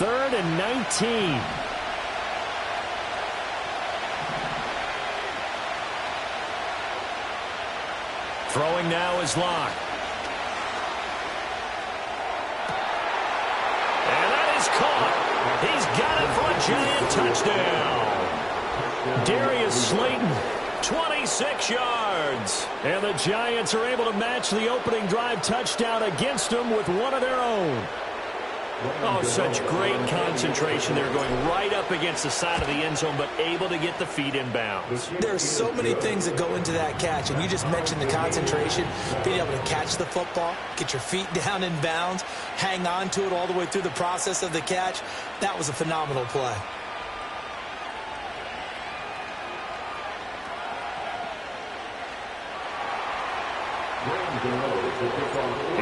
3rd and 19. Throwing now is Locke. And that is caught. He's got it for a giant touchdown. Darius Slayton, 26 yards. And the Giants are able to match the opening drive touchdown against them with one of their own. Oh, such great concentration. They're going right up against the side of the end zone, but able to get the feet in bounds. There are so many things that go into that catch, and you just mentioned the concentration, being able to catch the football, get your feet down in bounds, hang on to it all the way through the process of the catch. That was a phenomenal play.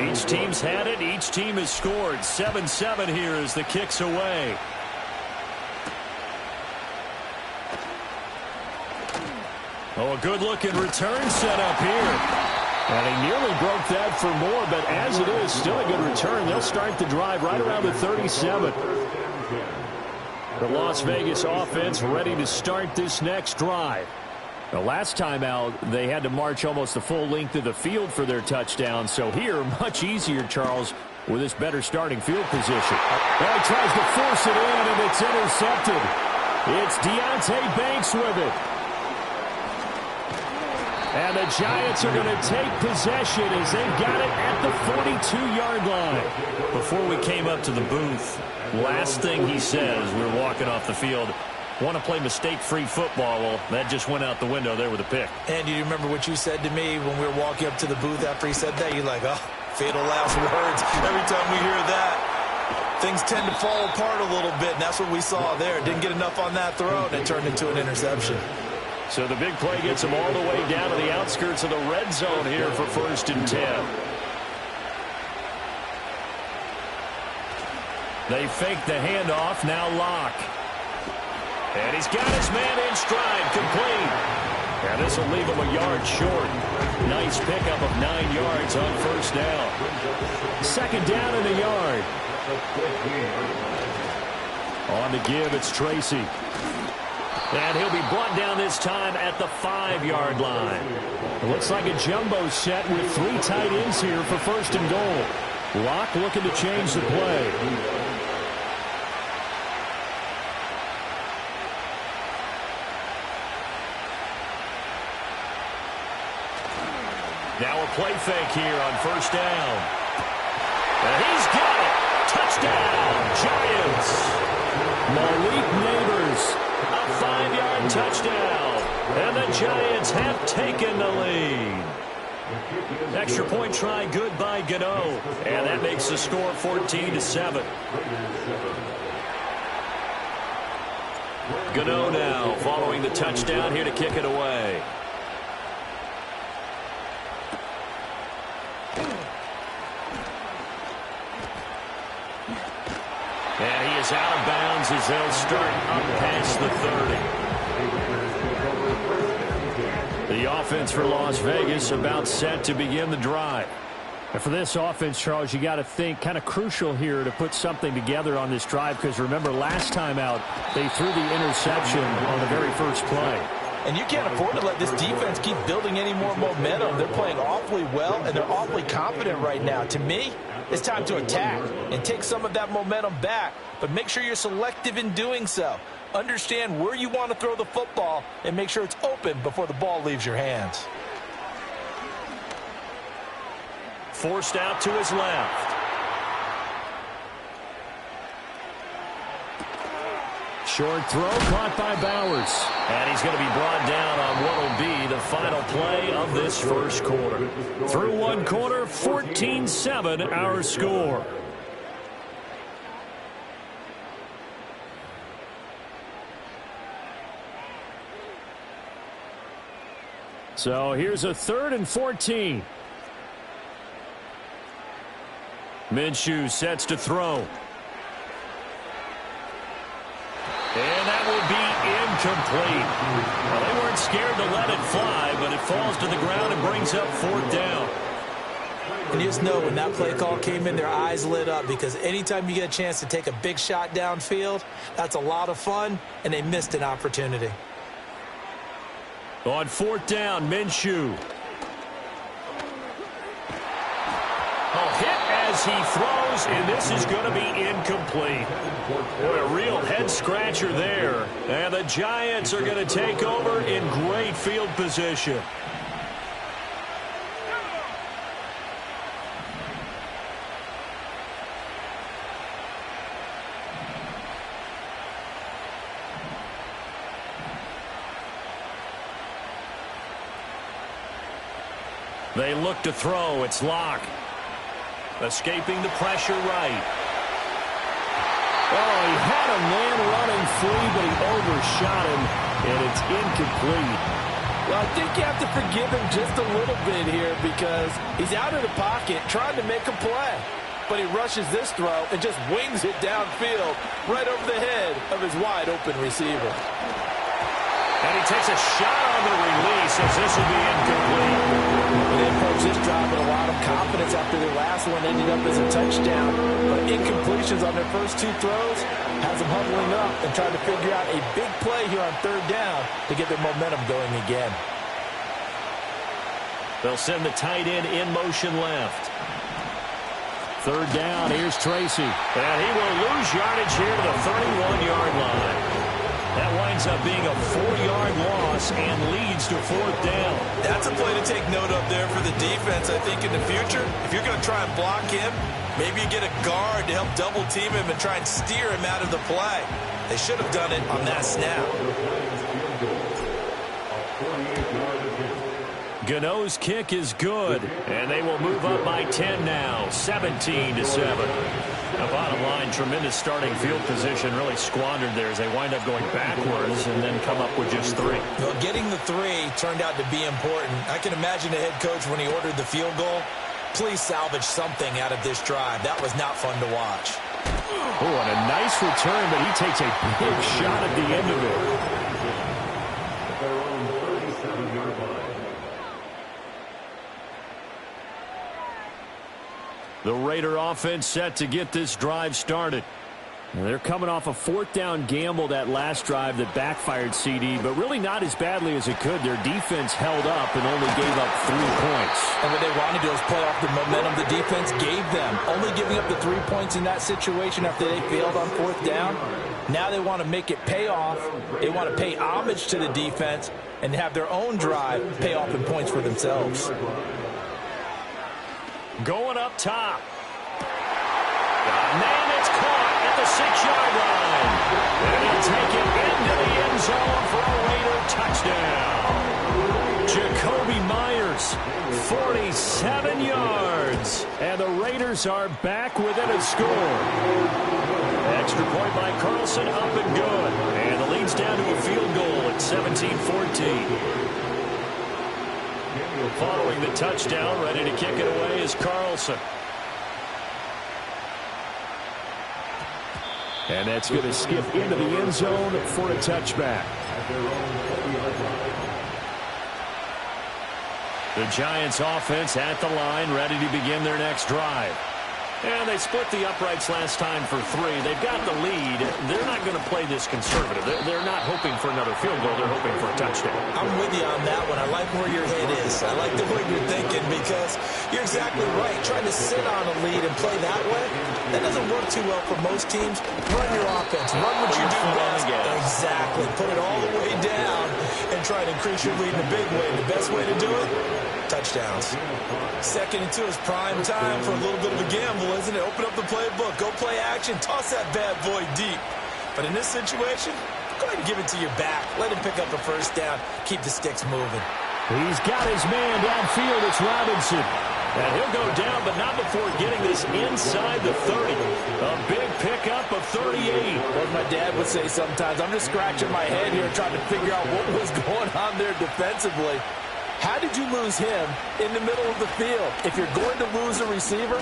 Each team's had it. Each team has scored. 7-7 here as the kick's away. Oh, a good-looking return set up here. And he nearly broke that for more, but as it is, still a good return. They'll start the drive right around the 37. The Las Vegas offense ready to start this next drive. The last time out, they had to march almost the full length of the field for their touchdown. So here, much easier, Charles, with this better starting field position. Well, he tries to force it in, and it's intercepted. It's Deonte Banks with it. And the Giants are going to take possession as they've got it at the 42-yard line. Before we came up to the booth, last thing he said as we were walking off the field, want to play mistake-free football. Well, that just went out the window there with a pick. And you remember what you said to me when we were walking up to the booth after he said that? You're like, oh, fatal last words. Every time we hear that, things tend to fall apart a little bit, and that's what we saw there. Didn't get enough on that throw, and it turned into an interception. So the big play gets them all the way down to the outskirts of the red zone here for 1st and 10. They fake the handoff. Now Locke. And he's got his man in stride, complete. And this will leave him a yard short. Nice pickup of 9 yards on 1st down. 2nd down in the yard. On the give, it's Tracy. And he'll be brought down this time at the 5-yard line. It looks like a jumbo set with 3 tight ends here for 1st and goal. Locke looking to change the play. Now a play fake here on 1st down. And he's got it. Touchdown, Giants. Malik Neighbors, a 5-yard touchdown. And the Giants have taken the lead. Extra point try good by Gano. And that makes the score 14-7. Gano now following the touchdown here to kick it away. And he is out of bounds as they'll start up past the 30. The offense for Las Vegas about set to begin the drive. And for this offense, Charles, you got to think kind of crucial here to put something together on this drive, because remember last time out they threw the interception on the very first play. And you can't afford to let this defense keep building any more momentum. They're playing awfully well, and they're awfully confident right now. To me, it's time to attack and take some of that momentum back. But make sure you're selective in doing so. Understand where you want to throw the football and make sure it's open before the ball leaves your hands. Forced out to his left. Short throw caught by Bowers. And he's going to be brought down on what will be the final play of this first quarter. Through one quarter, 14-7 our score. So here's a 3rd and 14. Minshew sets to throw. And that will be incomplete. Well, they weren't scared to let it fly, but it falls to the ground and brings up 4th down. And you just know when that play call came in, their eyes lit up, because anytime you get a chance to take a big shot downfield, that's a lot of fun, and they missed an opportunity. On fourth down, Minshew. Hit as he throws, and this is going to be incomplete. What a real head-scratcher there. And the Giants are going to take over in great field position. They look to throw. It's Locke. Escaping the pressure right. Oh, he had a man running free, but he overshot him, and it's incomplete. Well, I think you have to forgive him just a little bit here, because he's out of the pocket trying to make a play. But he rushes this throw and just wings it downfield right over the head of his wide-open receiver. And he takes a shot on the release as this will be incomplete. They approach this drive with a lot of confidence after their last one ended up as a touchdown. But incompletions on their first two throws has them huddling up and trying to figure out a big play here on third down to get their momentum going again. They'll send the tight end in motion left. Third down, here's Tracy. And he will lose yardage here to the 31-yard line. That winds up being a 4-yard loss and leads to fourth down. That's a play to take note of there for the defense, I think, in the future. If you're going to try and block him, maybe you get a guard to help double team him and try and steer him out of the play. They should have done it on that snap. Gano's kick is good, and they will move up by 10 now, 17-7. The bottom line, tremendous starting field position, really squandered there as they wind up going backwards and then come up with just 3. Well, getting the 3 turned out to be important. I can imagine the head coach when he ordered the field goal. Please salvage something out of this drive. That was not fun to watch. Oh, and a nice return, but he takes a big shot at the end of it. The Raider offense set to get this drive started. And they're coming off a fourth down gamble that last drive that backfired CD, but really not as badly as it could. Their defense held up and only gave up 3 points. And what they wanted to do is play off the momentum the defense gave them. Only giving up the 3 points in that situation after they failed on fourth down. Now they want to make it pay off. They want to pay homage to the defense and have their own drive pay off in points for themselves. Going up top. Man, it's caught at the 6-yard line. And he'll take it into the end zone for a Raider touchdown. Jacoby Myers, 47 yards. And the Raiders are back within a score. Extra point by Carlson, up and good. And the lead's down to a field goal at 17-14. Following the touchdown, ready to kick it away is Carlson. And that's going to skip into the end zone for a touchback. The Giants offense at the line, ready to begin their next drive. And they split the uprights last time for 3. They've got the lead. They're not going to play this conservative. They're not hoping for another field goal. They're hoping for a touchdown. I'm with you on that one. I like where your head is. I like the way you're thinking, because you're exactly right. Trying to sit on a lead and play that way, that doesn't work too well for most teams. Run your offense. Run what you do best. Exactly. Put it all the way down and try to increase your lead in a big way. The best way to do it? Touchdowns. 2nd and 2 is prime time for a little bit of a gamble, isn't it? Open up the playbook, go play action, toss that bad boy deep. But in this situation, go ahead and give it to your back. Let him pick up a first down. Keep the sticks moving. He's got his man downfield. It's Robinson. And he'll go down, but not before getting this inside the 30. A big pickup of 38. As my dad would say sometimes, I'm just scratching my head here trying to figure out what was going on there defensively. How did you lose him in the middle of the field? If you're going to lose a receiver,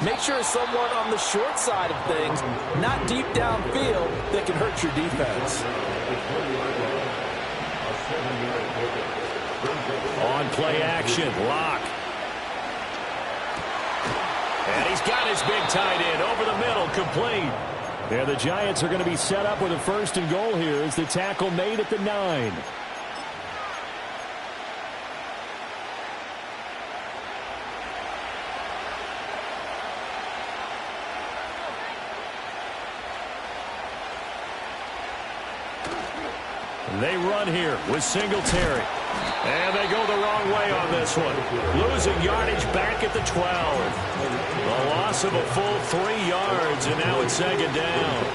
make sure it's someone on the short side of things, not deep downfield, that can hurt your defense. On play action, Locke. And he's got his big tight end over the middle, complete. And the Giants are going to be set up with a 1st and goal here as the tackle made at the 9. They run here with Singletary. And they go the wrong way on this one. Losing yardage back at the 12. A loss of a full 3 yards, and now it's 2nd down.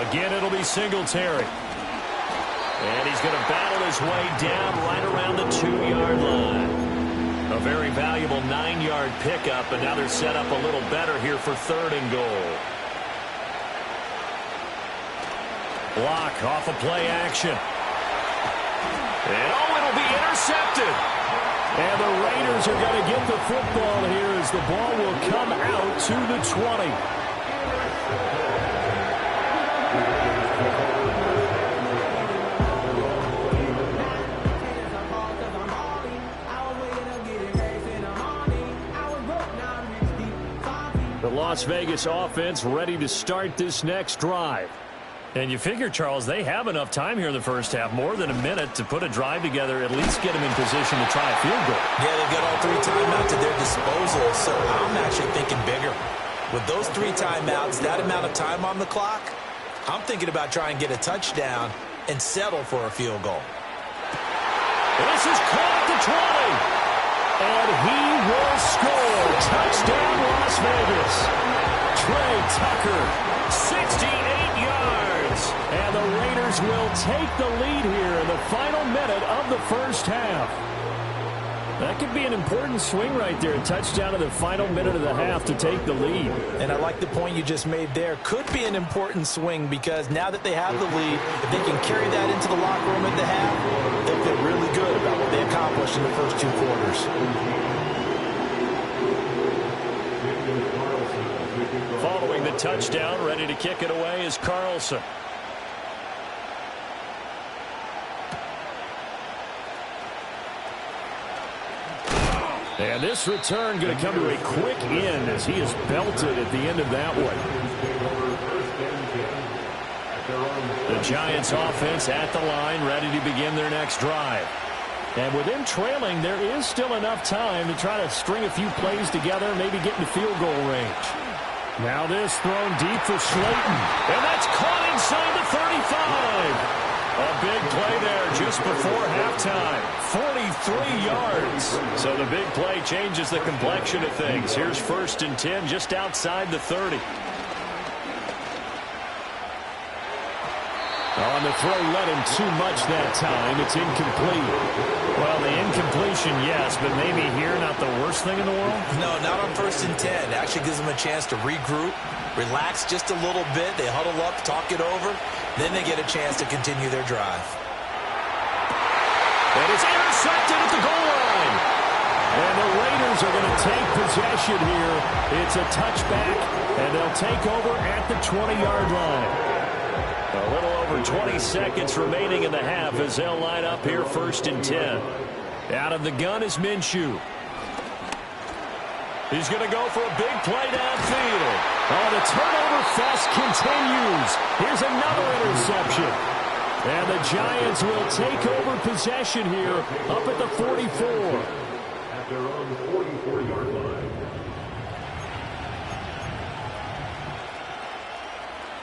Again, it'll be Singletary. And he's going to battle his way down right around the 2-yard line. A very valuable 9-yard pickup, and now they're set up a little better here for 3rd and goal. Block off of play action. And it'll be intercepted. And the Raiders are going to get the football here as the ball will come out to the 20. The Las Vegas offense ready to start this next drive. And you figure, Charles, they have enough time here in the first half, more than a minute, to put a drive together, at least get them in position to try a field goal. Yeah, they've got all 3 timeouts at their disposal, so I'm actually thinking bigger. With those 3 timeouts, that amount of time on the clock, I'm thinking about trying to get a touchdown and settle for a field goal. This is caught at the 20. And he will score. Touchdown, Las Vegas. Trey Tucker, 68 yards. And the Raiders will take the lead here in the final minute of the first half. That could be an important swing right there. A touchdown in the final minute of the half to take the lead. And I like the point you just made there. Could be an important swing because now that they have the lead, if they can carry that into the locker room at the half, they'll feel really good about what they accomplished in the first 2 quarters. Following the touchdown, ready to kick it away is Carlson. And this return going to come to a quick end as he is belted at the end of that one. The Giants offense at the line, ready to begin their next drive. And with them trailing, there is still enough time to try to string a few plays together, maybe get into field goal range. Now this thrown deep for Slayton. And that's caught inside the 35. A big play there just before halftime. 43 yards. So the big play changes the complexion of things. Here's 1st and 10 just outside the 30. On the throw, led him too much that time. It's incomplete. Well, the incompletion, yes, but maybe here not the worst thing in the world? No, not on 1st and 10. It actually gives them a chance to regroup, relax just a little bit. They huddle up, talk it over. Then they get a chance to continue their drive. And it's intercepted at the goal line. And the Raiders are going to take possession here. It's a touchback, and they'll take over at the 20-yard line. A little over 20 seconds remaining in the half as they'll line up here 1st and 10. Out of the gun is Minshew. He's going to go for a big play downfield. Oh, the turnover fest continues. Here's another interception. And the Giants will take over possession here up at the 44. At their own 44-yard line.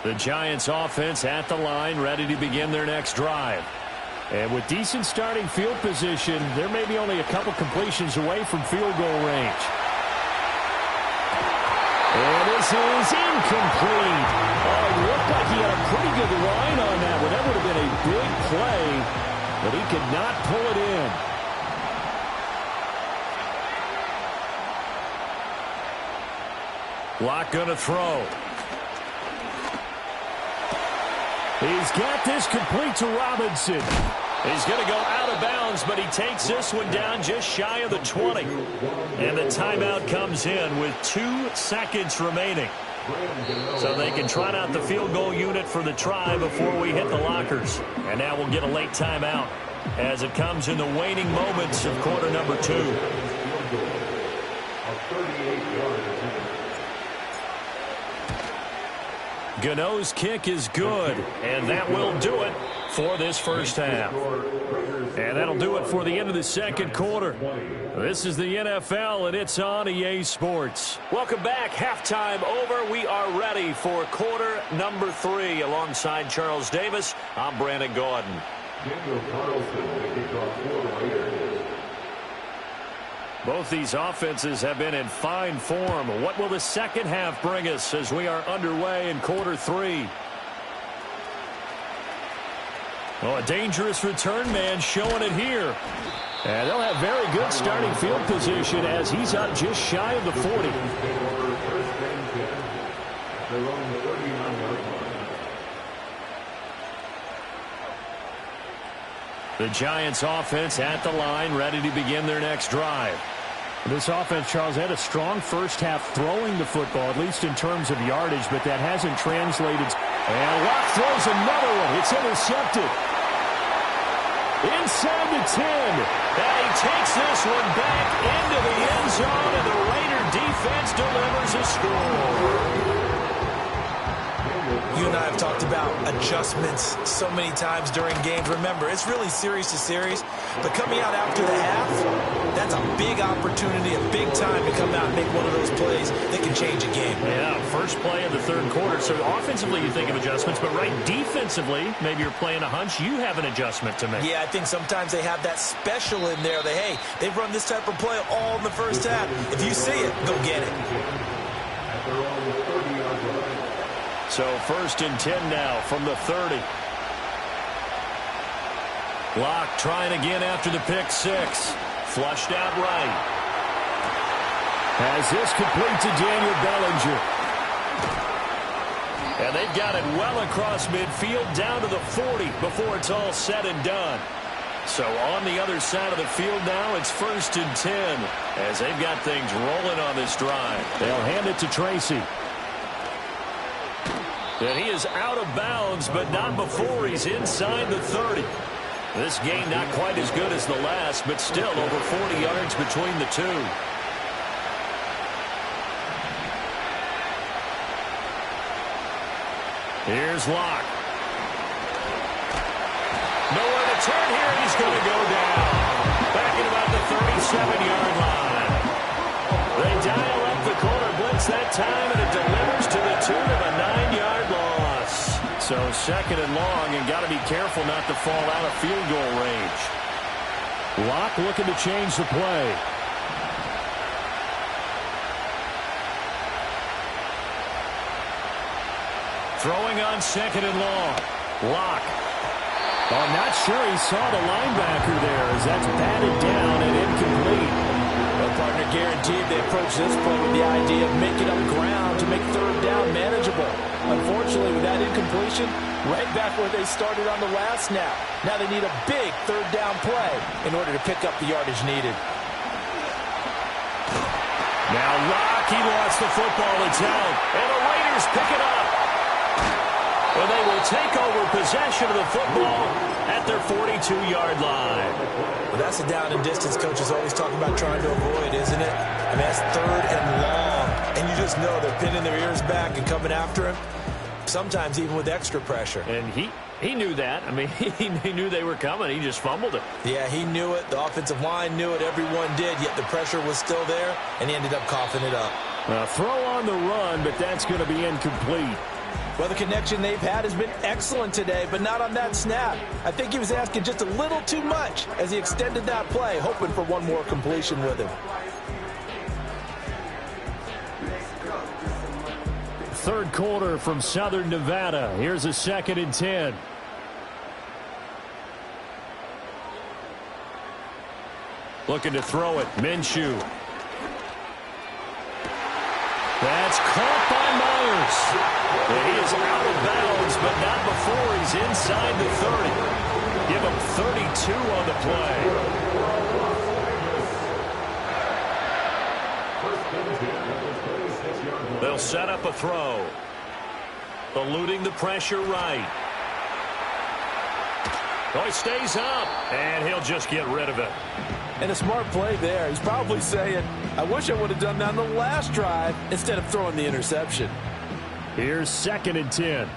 The Giants offense at the line, ready to begin their next drive. And with decent starting field position, they're maybe only a couple completions away from field goal range. And this is incomplete. Oh, it looked like he had a pretty good line on that one. That would have been a big play, but he could not pull it in. Locke going to throw. He's got this complete to Robinson. He's going to go out of bounds, but he takes this one down just shy of the 20. And the timeout comes in with 2 seconds remaining. So they can trot out the field goal unit for the try before we hit the lockers. And now we'll get a late timeout. as it comes in the waning moments of quarter number 2. Gano's kick is good, and that will do it for this first half. And that'll do it for the end of the second quarter. This is the NFL, and it's on EA Sports. Welcome back. Halftime over. We are ready for quarter number 3. Alongside Charles Davis, I'm Brandon Gaudin. Both these offenses have been in fine form. What will the second half bring us as we are underway in quarter 3? Oh, a dangerous return man showing it here. And they'll have very good starting field position as he's up just shy of the 40. The Giants offense at the line, ready to begin their next drive. This offense, Charles, had a strong first half throwing the football, at least in terms of yardage, but that hasn't translated. And Locke throws another one. It's intercepted. Inside the 10. And he takes this one back into the end zone, and the Raider defense delivers a score. You and I have talked about adjustments so many times during games. Remember, it's really series to series, but coming out after the half, that's a big opportunity, a big time to come out and make one of those plays that can change a game. Yeah, first play of the third quarter. So offensively, you think of adjustments, but right defensively, maybe you're playing a hunch. You have an adjustment to make. Yeah, I think sometimes they have that special in there that, hey, they've run this type of play all in the first half. If you see it, go get it. So 1st and 10 now from the 30. Locke trying again after the pick 6. Flushed out right. Has this complete to Daniel Bellinger. And they've got it well across midfield down to the 40 before it's all said and done. So on the other side of the field now, it's 1st and 10 as they've got things rolling on this drive. They'll hand it to Tracy. And he is out of bounds, but not before he's inside the 30. This game not quite as good as the last, but still over 40 yards between the two. Here's Locke. Nowhere to turn here, and he's going to go down. Back at about the 37-yard line. They dial up the corner blitz that time, and it delivers to the tune of a 9-yard loss. So 2nd and long, and got to be careful not to fall out of field goal range. Locke looking to change the play. Throwing on 2nd and long. Locke. Oh, I'm not sure he saw the linebacker there as that's batted down and incomplete. Well, partner, guaranteed they approach this play with the idea of making up ground to make 3rd down manageable. Unfortunately, with that incompletion, right back where they started on the last snap. Now they need a big 3rd down play in order to pick up the yardage needed. Now Locke, he lost the football. It's out. And the Raiders pick it up. And they will take over possession of the football at their 42-yard line. Well, that's a down and distance coaches always talk about trying to avoid, isn't it? I mean, that's 3rd and long. And you just know they're pinning their ears back and coming after him, sometimes even with extra pressure. And he knew that. I mean, he knew they were coming. He just fumbled it. Yeah, he knew it. The offensive line knew it. Everyone did, yet the pressure was still there, and he ended up coughing it up. Throw on the run, but that's going to be incomplete. Well, the connection they've had has been excellent today, but not on that snap. I think he was asking just a little too much as he extended that play, hoping for one more completion with him. 3rd quarter from Southern Nevada. Here's a 2nd and 10. Looking to throw it. Minshew. That's caught by Myers. And he is out of bounds, but not before he's inside the 30. Give him 32 on the play. They'll set up a throw. Eluding the pressure right. Oh, he stays up, and he'll just get rid of it. And a smart play there. He's probably saying, I wish I would have done that on the last drive instead of throwing the interception. Here's 2nd and 10.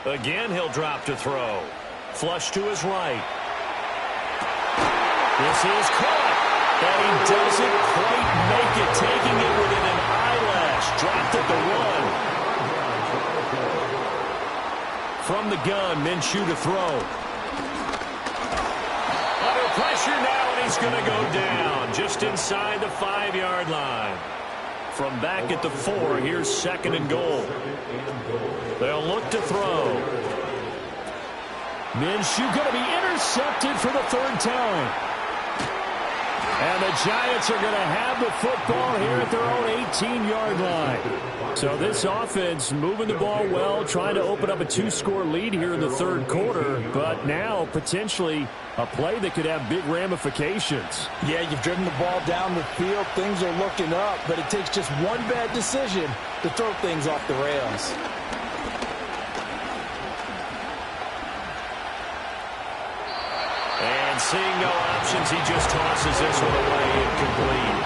Again, he'll drop to throw. Flush to his right. This is caught. And he doesn't quite make it, taking it within an eyelash. Dropped at the 1. From the gun, Minshew to throw. Under pressure now, and he's going to go down just inside the 5-yard line. From back at the 4, here's 2nd and goal. They'll look to throw. Minshew going to be intercepted for the 3rd time. And the Giants are going to have the football here at their own 18-yard line. So this offense moving the ball well, trying to open up a 2-score lead here in the 3rd quarter. But now potentially a play that could have big ramifications. Yeah, you've driven the ball down the field. Things are looking up, but it takes just one bad decision to throw things off the rails. And seeing no options, he just tosses this one away incomplete.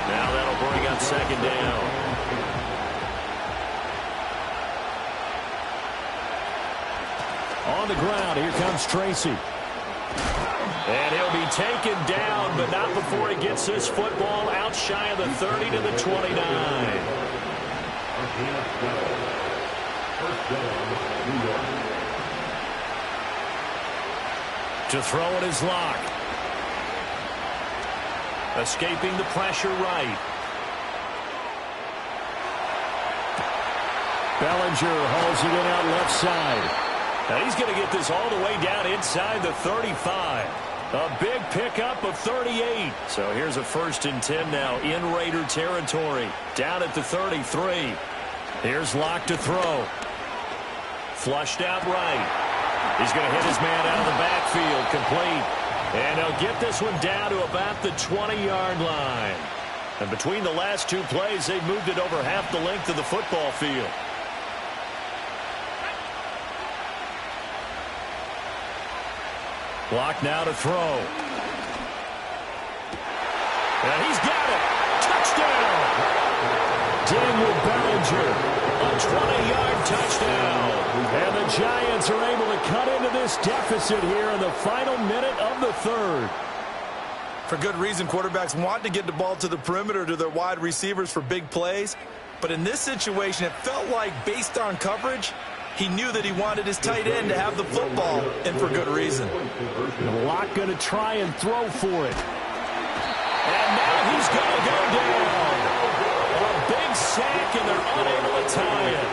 Now that'll bring up 2nd down. On the ground, here comes Tracy. And he'll be taken down, but not before he gets this football out shy of the 30 to the 29. To throw it is Locke. Escaping the pressure right. Bellinger hauls it in out left side. Now he's going to get this all the way down inside the 35. A big pickup of 38. So here's a 1st and 10 now in Raider territory. Down at the 33. Here's Locke to throw. Flushed out right. He's going to hit his man out of the backfield, complete. And he'll get this one down to about the 20-yard line. And between the last 2 plays, they've moved it over half the length of the football field. Block now to throw. And he's got it. Touchdown. Daniel Bellinger. A 20-yard touchdown. And the Giants are able to cut into this deficit here in the final minute of the 3rd. For good reason, quarterbacks want to get the ball to the perimeter to their wide receivers for big plays. But in this situation, it felt like based on coverage, he knew that he wanted his tight end to have the football, and for good reason. Locke going to try and throw for it. And now he's going to go down. A big sack, and they're unable to tie it.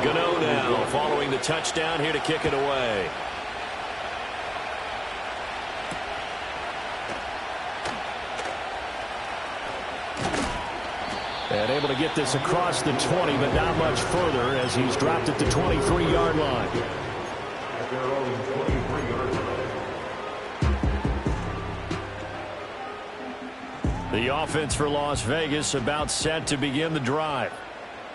Gano now following the touchdown here to kick it away. And able to get this across the 20, but not much further as he's dropped at the 23-yard line. The offense for Las Vegas about set to begin the drive.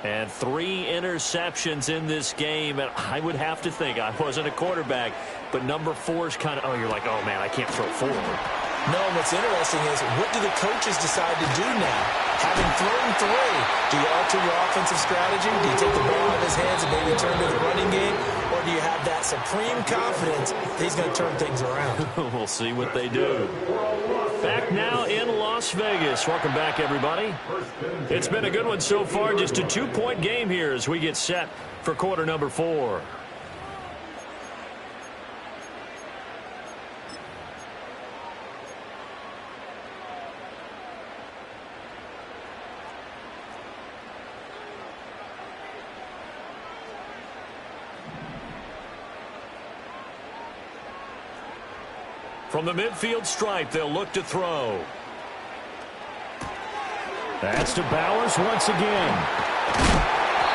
And 3 interceptions in this game. And I would have to think, I wasn't a quarterback, but number 4 is kind of, oh, you're like, oh, man, I can't throw 4. No, what's interesting is, what do the coaches decide to do now? Having thrown 3, do you alter your offensive strategy? Do you take the ball out of his hands and maybe turn to the running game? Or do you have that supreme confidence that he's going to turn things around? We'll see what they do. Back now in Las Vegas. Welcome back, everybody. It's been a good one so far. Just a 2-point game here as we get set for quarter number 4. From the midfield stripe, they'll look to throw. That's to Bowers once again.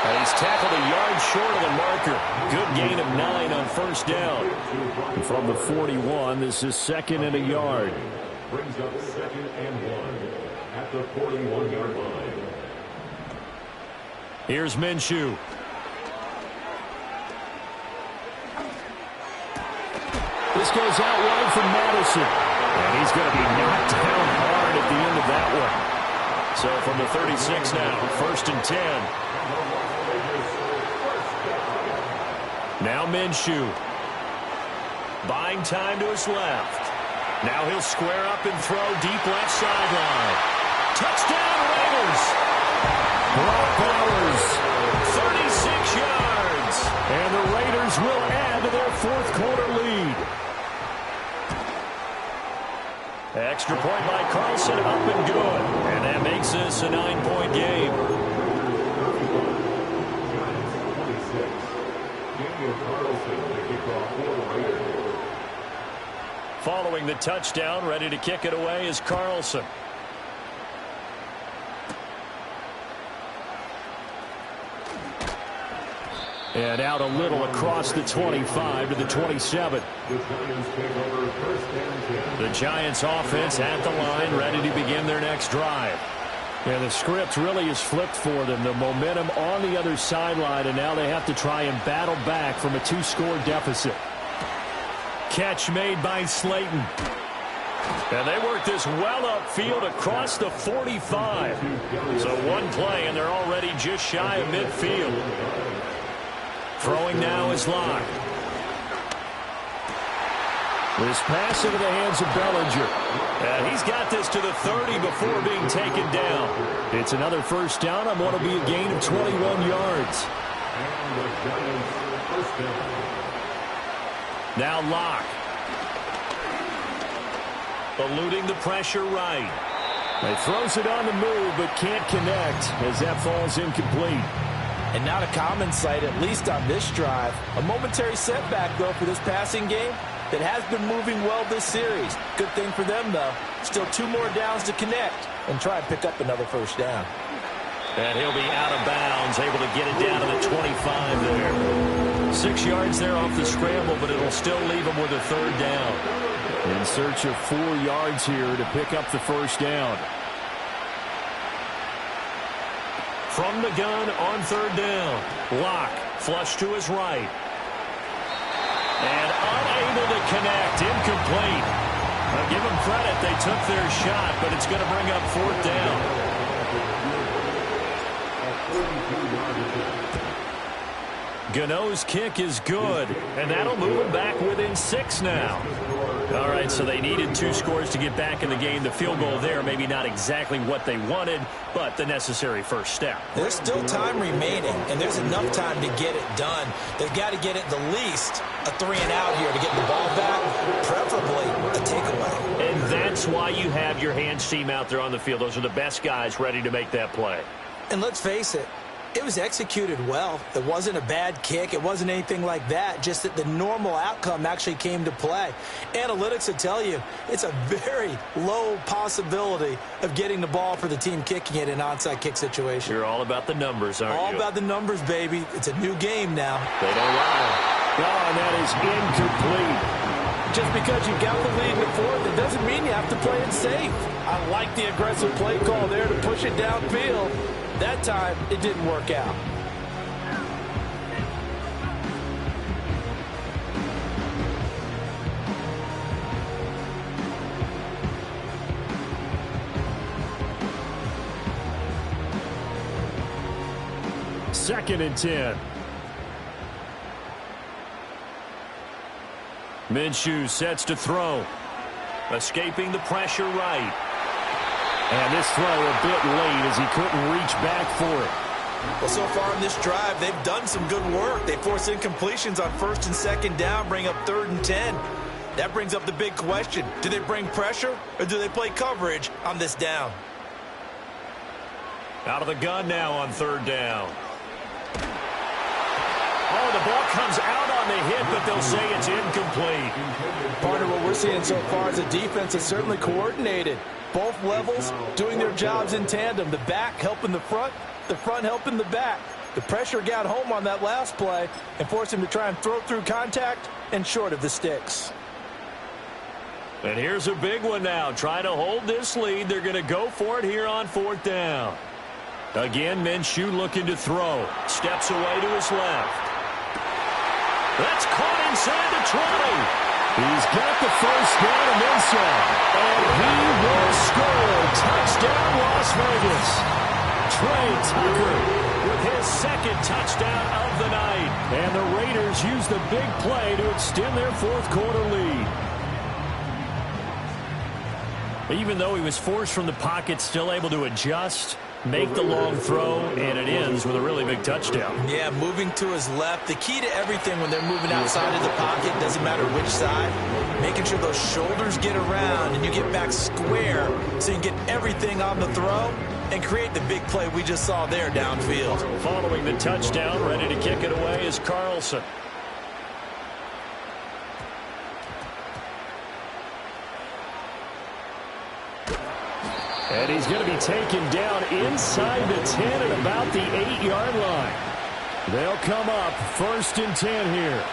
And he's tackled a yard short of the marker. Good gain of 9 on first down. From the 41, this is 2nd and a yard. Brings up 2nd and 1 at the 41-yard line. Here's Minshew. This goes out wide from Madison. And he's going to be knocked down hard at the end of that one. So from the 36 now, 1st and 10. Now Minshew. Buying time to his left. Now he'll square up and throw deep left sideline. Touchdown Raiders! Brock Bowers, 36 yards. And the Raiders will add to their 4th quarter lead. Extra point by Carlson, up and good. And that makes this a 9-point game. Following the touchdown, ready to kick it away is Carlson. And out a little across the 25 to the 27. The Giants offense at the line, ready to begin their next drive. And the script really is flipped for them. The momentum on the other sideline, and now they have to try and battle back from a 2-score deficit. Catch made by Slayton. And they work this well upfield across the 45. So one play, and they're already just shy of midfield. Throwing now is Locke. This pass into the hands of Bellinger. And he's got this to the 30 before being taken down. It's another first down on what will be a gain of 21 yards. Now Locke. Eluding the pressure right. He throws it on the move but can't connect as that falls incomplete. And not a common sight, at least on this drive. A momentary setback, though, for this passing game that has been moving well this series. Good thing for them, though. Still 2 more downs to connect and try and pick up another first down. And he'll be out of bounds, able to get it down to the 25 there. 6 yards there off the scramble, but it'll still leave him with a 3rd down. In search of 4 yards here to pick up the first down. From the gun on 3rd down. Locke, flush to his right. And unable to connect, incomplete. Now give them credit, they took their shot, but it's going to bring up 4th down. Gano's kick is good, and that'll move them back within 6 now. All right, so they needed 2 scores to get back in the game. The field goal there, maybe not exactly what they wanted, but the necessary first step. There's still time remaining, and there's enough time to get it done. They've got to get it the least a 3-and-out here to get the ball back, preferably a takeaway. And that's why you have your hands team out there on the field. Those are the best guys ready to make that play. And let's face it, it was executed well. It wasn't a bad kick. It wasn't anything like that. Just that the normal outcome actually came to play. Analytics will tell you it's a very low possibility of getting the ball for the team kicking it in an onside kick situation. You're all about the numbers, aren't you? All about the numbers, baby. It's a new game now. They don't lie. Oh, and that is incomplete. Just because you got the lead in the 4th, it doesn't mean you have to play it safe. I like the aggressive play call there to push it downfield. That time, it didn't work out. Second and 10. Minshew sets to throw. Escaping the pressure right. And this throw a bit late as he couldn't reach back for it. Well, so far in this drive, they've done some good work. They force incompletions on 1st and 2nd down, bring up 3rd and 10. That brings up the big question. Do they bring pressure or do they play coverage on this down? Out of the gun now on 3rd down. Oh, the ball comes out on the hit, but they'll say it's incomplete. Partner, what we're seeing so far is a defense that's certainly coordinated. Both levels doing their jobs in tandem. The back helping the front helping the back. The pressure got home on that last play and forced him to try and throw through contact and short of the sticks. And here's a big one now. Trying to hold this lead. They're going to go for it here on 4th down. Again, Minshew looking to throw. Steps away to his left. That's caught inside the 20. He's got the first down and then some. And he will score. Touchdown, Las Vegas. Trey Tucker with his second touchdown of the night. And the Raiders use the big play to extend their 4th quarter lead. Even though he was forced from the pocket, still able to adjust, make the long throw, and it ends with a really big touchdown. Yeah, moving to his left. The key to everything when they're moving outside of the pocket, doesn't matter which side, making sure those shoulders get around and you get back square so you can get everything on the throw and create the big play we just saw there downfield. Following the touchdown, ready to kick it away is Carlson. And he's going to be taken down inside the 10 at about the 8-yard line. They'll come up 1st and 10 here.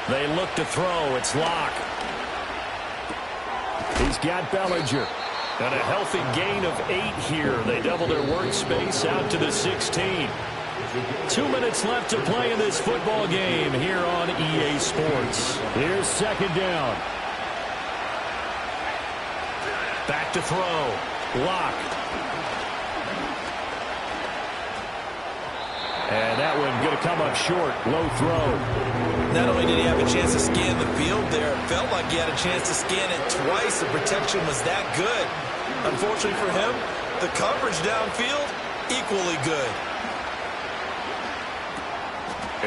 They look to throw. It's Locke. He's got Bellinger. And a healthy gain of 8 here. They double their workspace out to the 16. 2 minutes left to play in this football game here on EA Sports. Here's 2nd down. Back to throw. Locke. And that one going to come up short. Low throw. Not only did he have a chance to scan the field there, it felt like he had a chance to scan it twice. The protection was that good. Unfortunately for him, the coverage downfield, equally good.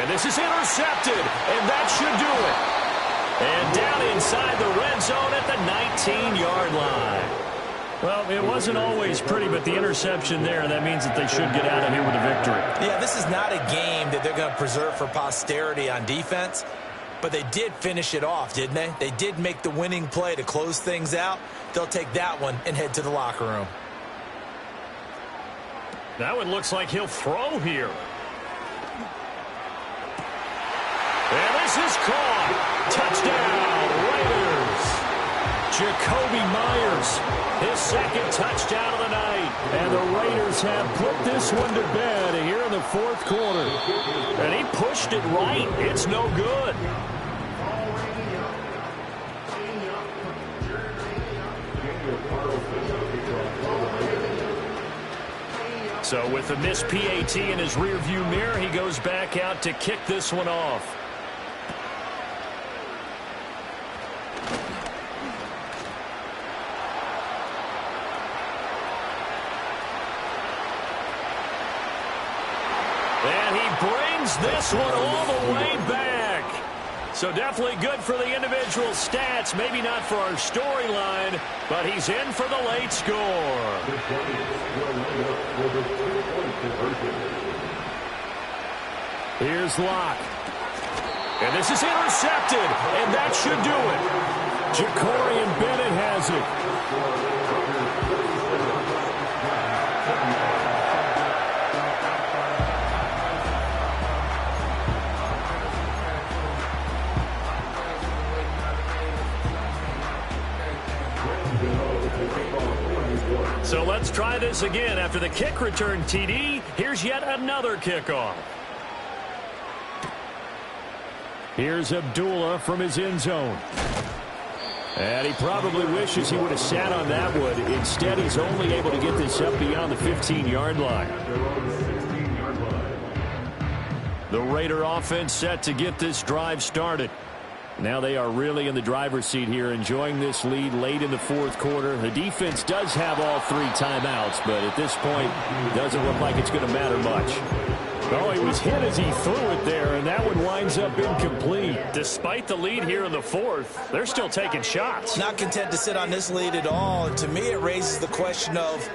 And this is intercepted, and that should do it. And down inside the red zone at the 19-yard line. Well, it wasn't always pretty, but the interception there, that means that they should get out of here with a victory. Yeah, this is not a game that they're going to preserve for posterity on defense, but they did finish it off, didn't they? They did make the winning play to close things out. They'll take that one and head to the locker room. That one looks like he'll throw here. And this is caught. Touchdown, Raiders. Jacoby Myers, his second touchdown of the night. And the Raiders have put this one to bed here in the 4th quarter. And he pushed it right. It's no good. So with the missed PAT in his rearview mirror, he goes back out to kick this one off. And he brings this one all the way back. So definitely good for the individual stats. Maybe not for our storyline, but he's in for the late score. Here's Locke. And this is intercepted, and that should do it. Jacorian Bennett has it. So let's try this again. After the kick return TD, here's yet another kickoff. Here's Abdullah from his end zone. And he probably wishes he would have sat on that one. Instead, he's only able to get this up beyond the 15-yard line. The Raider offense set to get this drive started. Now they are really in the driver's seat here, enjoying this lead late in the 4th quarter. The defense does have all 3 timeouts, but at this point, doesn't look like it's going to matter much. Oh, he was hit as he threw it there, and that one winds up incomplete. Despite the lead here in the 4th, they're still taking shots. Not content to sit on this lead at all. And to me, it raises the question of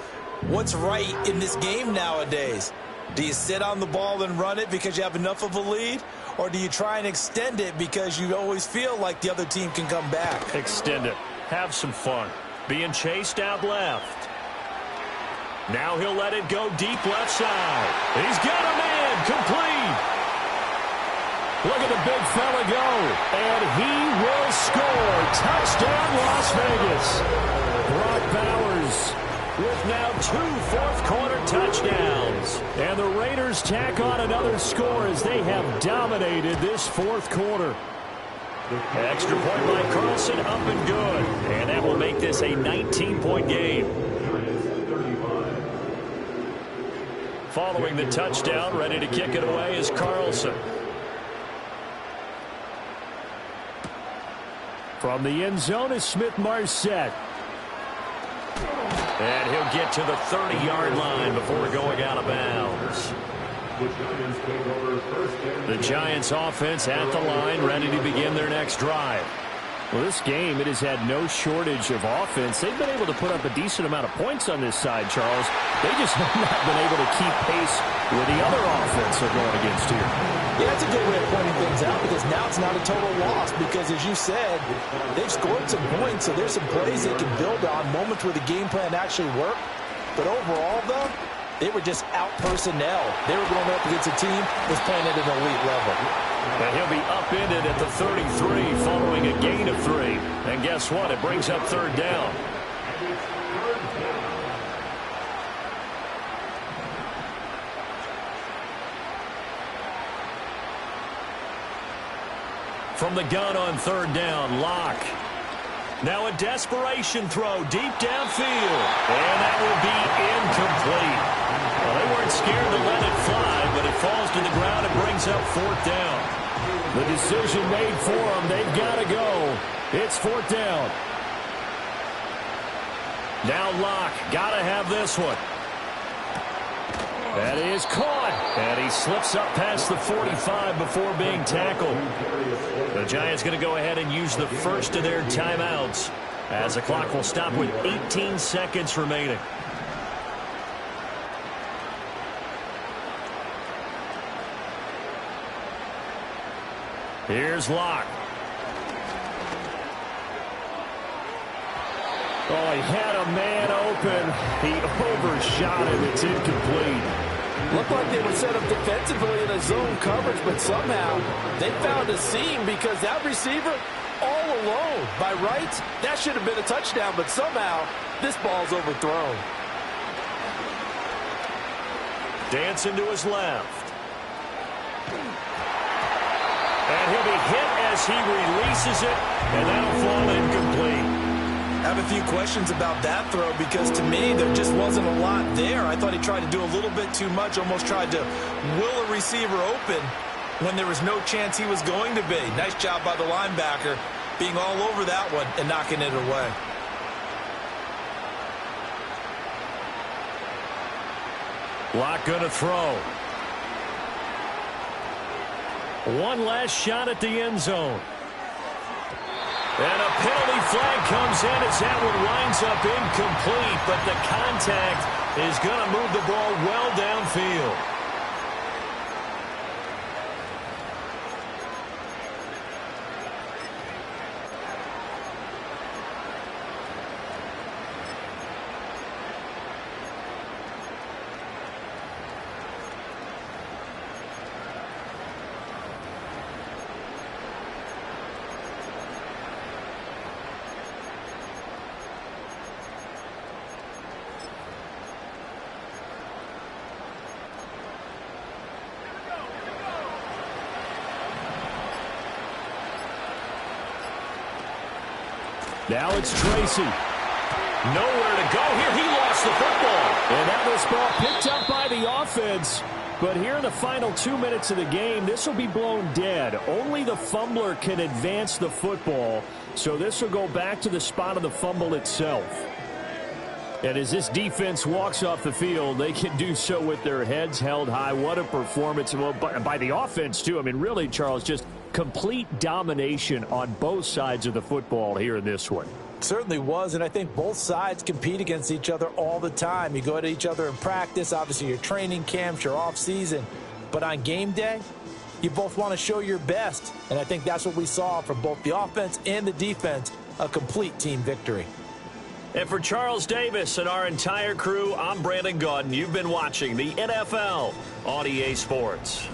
what's right in this game nowadays. Do you sit on the ball and run it because you have enough of a lead? Or do you try and extend it because you always feel like the other team can come back? Extend it. Have some fun. Being chased out left. Now he'll let it go deep left side. He's got a man complete. Look at the big fella go. And he will score. Touchdown, Las Vegas. Brock Bowers with now 2 fourth-quarter touchdowns. And the Raiders tack on another score as they have dominated this fourth quarter. Extra point by Carlson, up and good. And that will make this a 19-point game. Following the touchdown, ready to kick it away is Carlson. From the end zone is Smith-Marset. And he'll get to the 30-yard line before going out of bounds. The Giants offense at the line, ready to begin their next drive. Well, this game, it has had no shortage of offense. They've been able to put up a decent amount of points on this side, Charles. They just have not been able to keep pace with the other offense they're going against here. Yeah, it's a good way of pointing things out because now it's not a total loss because, as you said, they've scored some points, so there's some plays they can build on, moments where the game plan actually worked. But overall, though, they were just out personnel. They were going up against a team that's playing at an elite level. And he'll be upended at the 33 following a gain of 3. And guess what? It brings up third down. From the gun on third down, Locke. Now a desperation throw deep downfield. And that will be incomplete. Well, they weren't scared to let it fly, but it falls to the ground and brings up fourth down. The decision made for them. They've got to go. It's fourth down. Now Locke. Got to have this one. That is caught. And he slips up past the 45 before being tackled. The Giants going to go ahead and use the first of their timeouts as the clock will stop with 18 seconds remaining. Here's Locke. Oh, he had a man open. He overshot him. It's incomplete. Looked like they were set up defensively in a zone coverage, but somehow they found a seam because that receiver all alone. By rights, that should have been a touchdown, but somehow this ball's overthrown. Dancing to his left. And he'll be hit as he releases it, and that'll fall incomplete. I have a few questions about that throw because to me there just wasn't a lot there. I thought he tried to do a little bit too much, almost tried to will a receiver open when there was no chance he was going to be. Nice job by the linebacker being all over that one and knocking it away. Locke going to throw. One last shot at the end zone. And a penalty flag comes in as that one winds up incomplete, but the contact is going to move the ball well downfield. Now it's Tracy. Nowhere to go here. He lost the football. And that was ball picked up by the offense. But here in the final 2 minutes of the game, this will be blown dead. Only the fumbler can advance the football. So this will go back to the spot of the fumble itself. And as this defense walks off the field, they can do so with their heads held high. What a performance by the offense, too. I mean, really, Charles, just complete domination on both sides of the football here in this one. Certainly was, and I think both sides compete against each other all the time. You go at each other in practice, obviously your training camps, your off-season. But on game day, you both want to show your best. And I think that's what we saw from both the offense and the defense, a complete team victory. And for Charles Davis and our entire crew, I'm Brandon Gaudin. You've been watching the NFL on EA Sports.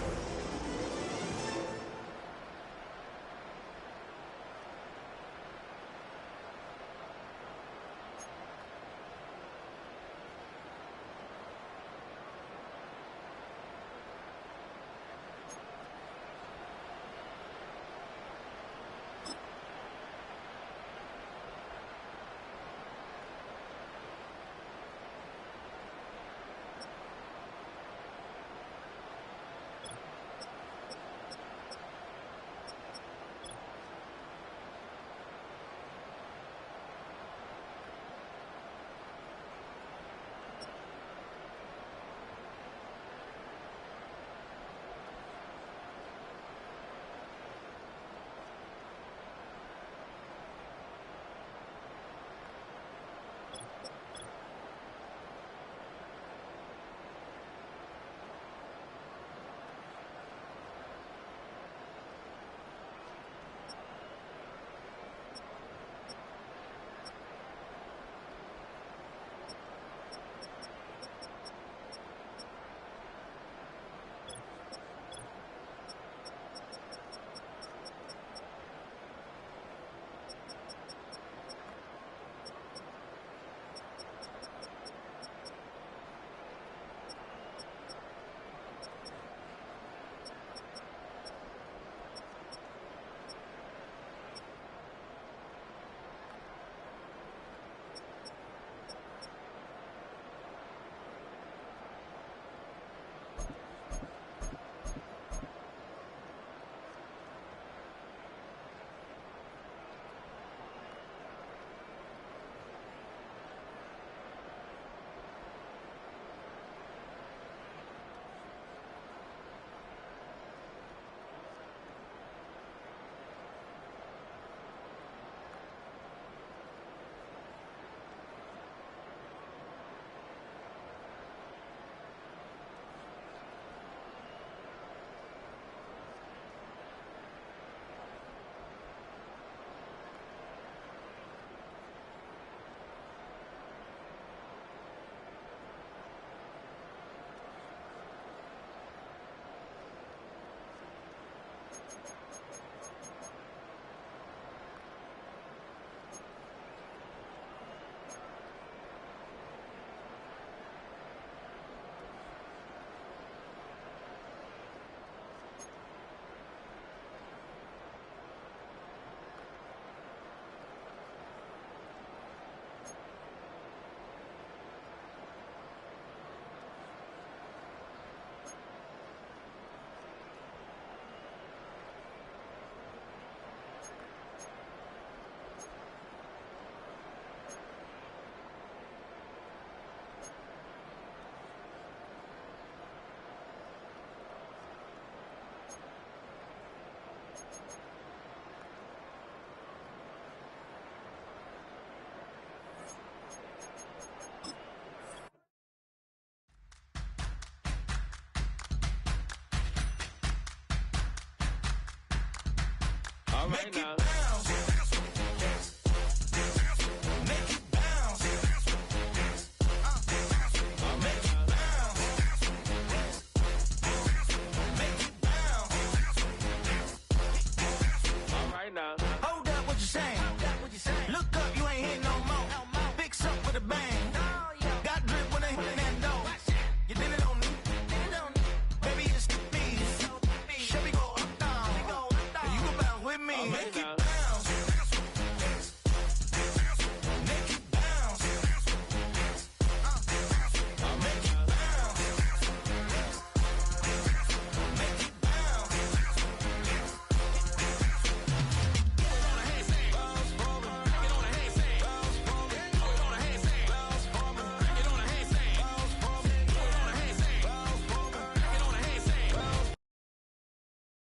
All right now.